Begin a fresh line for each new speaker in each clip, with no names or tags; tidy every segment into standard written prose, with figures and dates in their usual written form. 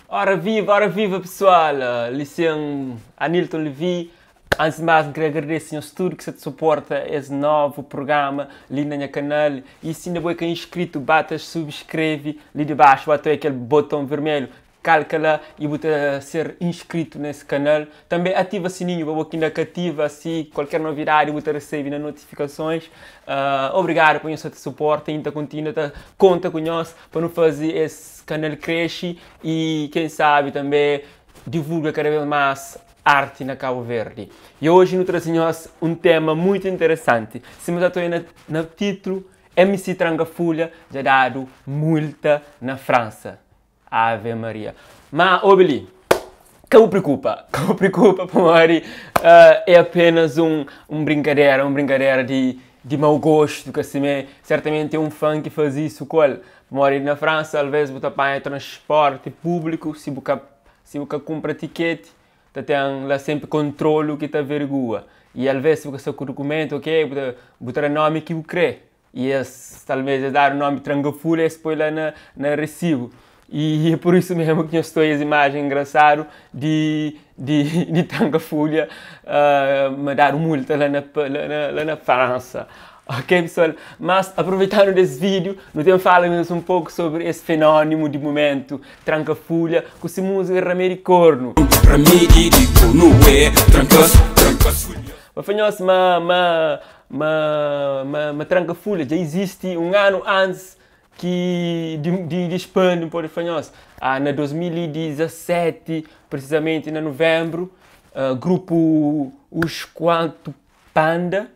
Ora viva pessoal! Liceu Anilton Levi. Antes de mais, queria agradecer ao estúdio que se suporta esse novo programa ali no meu canal. E se ainda é inscrito, bata, subscreve ali debaixo, bata aquele botão vermelho, calca lá e bota ser inscrito nesse canal. Também ativa o sininho para que ainda cativa, assim, qualquer novidade, bota receber nas notificações. Obrigado por seu suporte, ainda continua, conta com nós para não fazer esse canal crescer e quem sabe também divulga cada vez mais arte na Cabo Verde. E hoje nos trazemos um tema muito interessante. Se me estou no título, MC Trancafolha já dado multa na França. Ave Maria. Mas, Obeli, que me preocupa para Mari, é apenas uma brincadeira de mau gosto, que assim, certamente é um fã que faz isso com ele. Mori na França, às vezes você apanha transporte público, se você compra ticket, você tem lá sempre controle que está vergonha. E às vezes você com o documento, ok, você nome que você crê. E talvez dar o nome Trancafolha e depois lá na recibo. E é por isso mesmo que eu estou essa imagem engraçada de Trancafolha me dar multa lá na França. Ok, pessoal? Mas aproveitando desse vídeo, nós temos falado um pouco sobre esse fenômeno de momento Trancafolha com essa música Ramiro Corno. Mas fanhos, Trancafolha já existe um ano antes que de Espanha por fanhos. Na 2017, precisamente em novembro, grupo Os Quanto Panda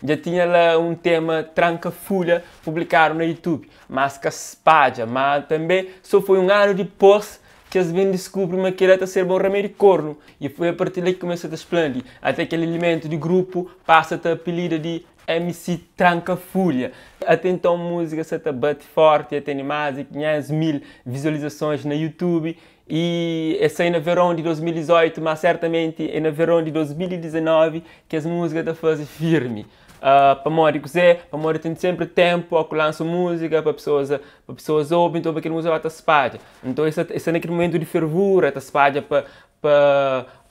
já tinha lá um tema Trancafolha publicado no YouTube, mas que espalha, mas também só foi um ano depois que eles vêm descobrir que era ser bom Ramiro Corno, e foi a partir daí que começou a expandir, até aquele elemento de grupo passa a apelido de MC Trancafolha. Até então a música se bate forte, tem mais de 500 mil visualizações no YouTube. E essa é no verão de 2018, mas certamente é no verão de 2019 que as músicas estão fazendo firme. Para Mori para Mori tem sempre tempo a lançar música para pessoas ouvem, então aquela música vai espalhar. Então esse é naquele momento de fervura, está espalha para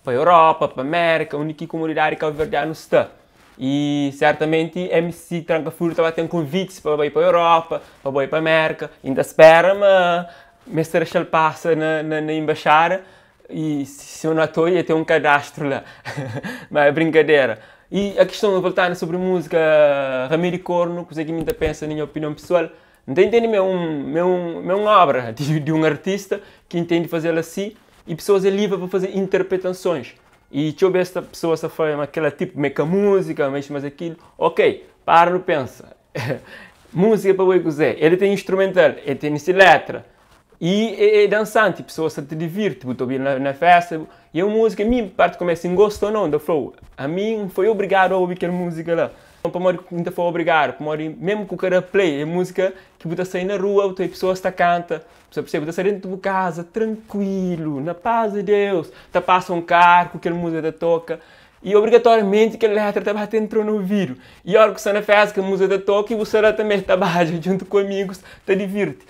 a Europa, para a América, onde a comunidade cabo-verdiana está. E certamente MC Trancafolha estava tendo convites para ir para a Europa, para ir para a América, ainda espera, mas se ele passa na embaixada e se eu não estou, ia ter um cadastro lá. Mas é brincadeira. E a questão de voltar sobre música Ramiro Corno, coisa que muita pensa na minha opinião pessoal, não entende uma obra de um artista que entende fazer assim e pessoas é livre para fazer interpretações. E deixa eu ver se a pessoa se faz aquela tipo, meca música, mexe mais aquilo. Ok, para e pensa. Música para o que ele tem instrumental, ele tem letra. E é dançante, a pessoa se diverte, botou bem na festa. E a música, a mim, parte começa em gosto ou não, da flow. A mim, foi obrigado a ouvir aquela música lá. Para Mori, não foi obrigado. Para Mori, mesmo com o cara play, é música que você sai na rua, a pessoa está canta. Você sai dentro de casa, tranquilo, na paz de Deus. Tá passa um carro com aquela música da toca. E obrigatoriamente aquela letra também entrou no ouvido. E a hora que você na festa, que a música da toca, e você lá também trabalha junto com amigos, te diverte.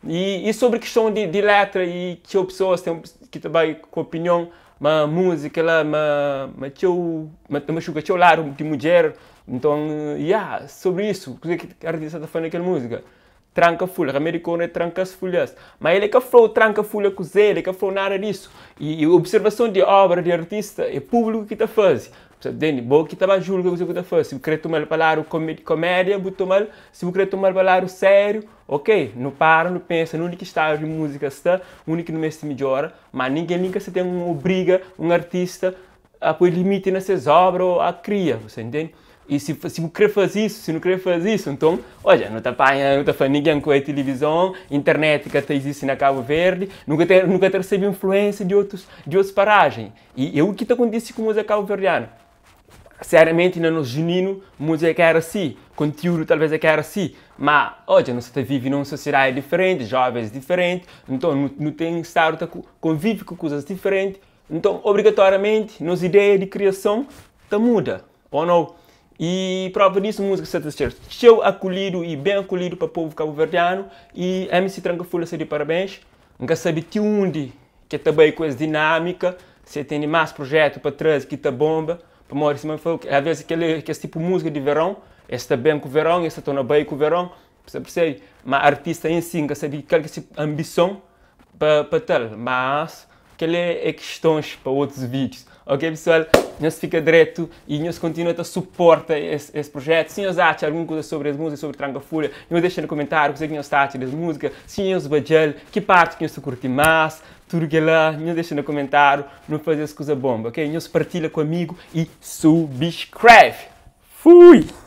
E sobre a questão de letra, e que as pessoas têm que trabalham com opinião, uma música lá, mas eu lado de mulher. Então, sobre isso, o que a artista está falando naquela música? Trancafolha, Ramiro Corno é Trancafolhas. Mas ele que falou Trancafolha com Zé, ele que falou nada disso. E observação de obra de artista é público que está fazendo. Entende? Bom que estava julga o que está fazendo. Se você quer tomar palavra comédia, tomar. Se você quer tomar palavra sério, ok. Não para, não pensa, no único estado de música está, o único no mês se melhora. Mas ninguém nunca se tem uma obriga, um artista a pôr limite nessas obras ou a criar, você entende? E se você quer fazer isso, se não quer fazer isso, então, olha, não está falando ninguém com a televisão, internet que existe na Cabo Verde, nunca recebe influência de outras paragens. E é o que está acontecendo com a música cabo-verdiana. Seriamente, no junino, música era assim, conteúdo talvez era assim, mas hoje nós vivemos numa sociedade diferente, jovens diferentes, então não tem estado convive com coisas diferentes, então obrigatoriamente, nossa ideia de criação muda, ou não? E prova disso, música satisfeita. Show acolhido e bem acolhido para o povo cabo-verdiano. E MC Trancafulla se de parabéns. Nunca sabe de onde que também com essa dinâmica. Você tem mais projeto para trás que tá bomba. Para morrer, às vezes aquele tipo de música de verão. Esta bem com o verão, esta está bem com o verão. Você percebe? Mas artista em si, nunca sabe qual é a ambição para tal. Mas aquela é questões para outros vídeos. Ok, pessoal? Nós fica direto e nós continua a suportar esse projeto. Se nós acham alguma coisa sobre as músicas, sobre Trancafulla, nos deixem no comentário o que nós acham das músicas, se nós bajal, que parte que nós curte mais, tudo que lá, nos deixem no comentário, não fazer essa coisa bomba, ok? Nós partilha comigo e subscreve. Fui!